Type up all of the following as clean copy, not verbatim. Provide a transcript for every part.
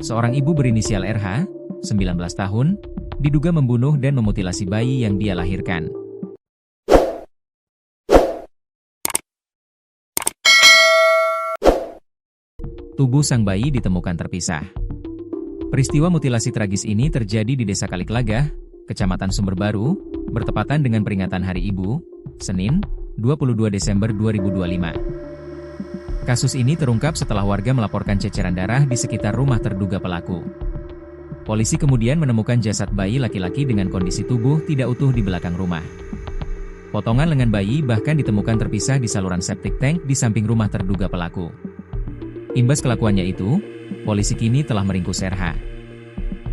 Seorang ibu berinisial RH, 19 tahun, diduga membunuh dan memutilasi bayi yang dia lahirkan. Tubuh sang bayi ditemukan terpisah. Peristiwa mutilasi tragis ini terjadi di Desa Kaliklagah, Kecamatan Sumberbaru, bertepatan dengan peringatan Hari Ibu, Senin, 22 Desember 2025. Kasus ini terungkap setelah warga melaporkan ceceran darah di sekitar rumah terduga pelaku. Polisi kemudian menemukan jasad bayi laki-laki dengan kondisi tubuh tidak utuh di belakang rumah. Potongan lengan bayi bahkan ditemukan terpisah di saluran septic tank di samping rumah terduga pelaku. Imbas kelakuannya itu, polisi kini telah meringkus RH.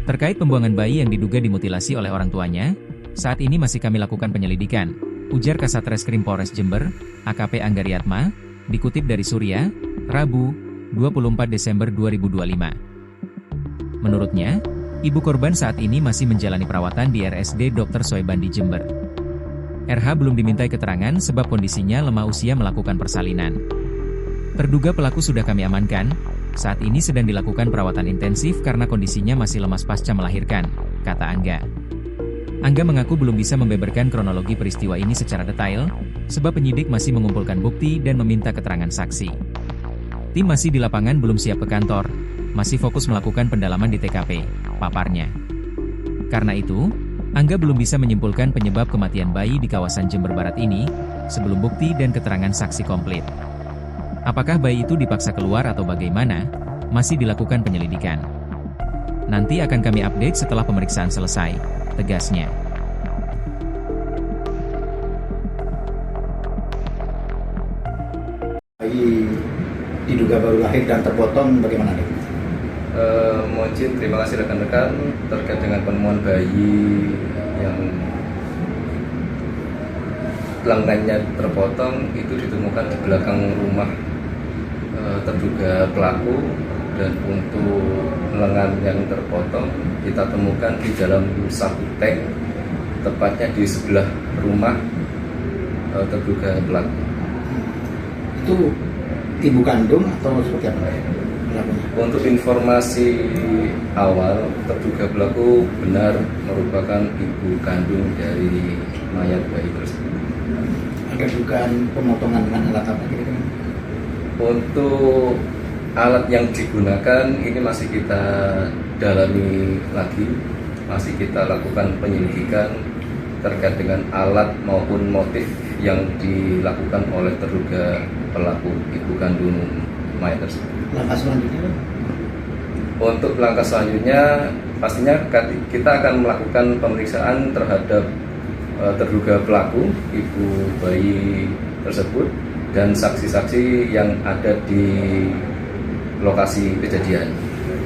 Terkait pembuangan bayi yang diduga dimutilasi oleh orang tuanya, saat ini masih kami lakukan penyelidikan, ujar Kasat Reskrim Polres Jember, AKP Anggariatma, dikutip dari Surya, Rabu, 24 Desember 2025. Menurutnya, ibu korban saat ini masih menjalani perawatan di RSD Dr. Soebandi Jember. RH belum dimintai keterangan sebab kondisinya lemah usia melakukan persalinan. Terduga pelaku sudah kami amankan, saat ini sedang dilakukan perawatan intensif karena kondisinya masih lemas pasca melahirkan, kata Angga. Angga mengaku belum bisa membeberkan kronologi peristiwa ini secara detail, sebab penyidik masih mengumpulkan bukti dan meminta keterangan saksi. Tim masih di lapangan belum siap ke kantor, masih fokus melakukan pendalaman di TKP, paparnya. Karena itu, Angga belum bisa menyimpulkan penyebab kematian bayi di kawasan Jember Barat ini, sebelum bukti dan keterangan saksi komplit. Apakah bayi itu dipaksa keluar atau bagaimana, masih dilakukan penyelidikan. Nanti akan kami update setelah pemeriksaan selesai, tegasnya. Bayi diduga baru lahir dan terpotong, bagaimana dok? Mohon terima kasih rekan-rekan terkait dengan penemuan bayi yang lengannya terpotong itu ditemukan di belakang rumah terduga pelaku, dan untuk lengan yang terpotong kita temukan di dalam saku tank, tepatnya di sebelah rumah terduga pelaku. Itu ibu kandung atau seperti apa pelakunya? Untuk informasi awal, terduga pelaku benar merupakan ibu kandung dari mayat bayi tersebut. Ada dugaan pemotongan dengan alat apa kira-kira? Untuk alat yang digunakan ini masih kita dalami lagi, masih kita lakukan penyelidikan terkait dengan alat maupun motif yang dilakukan oleh terduga pelaku ibu kandung mayat tersebut. Langkah selanjutnya? Untuk langkah selanjutnya pastinya kita akan melakukan pemeriksaan terhadap terduga pelaku ibu bayi tersebut dan saksi-saksi yang ada di lokasi kejadian.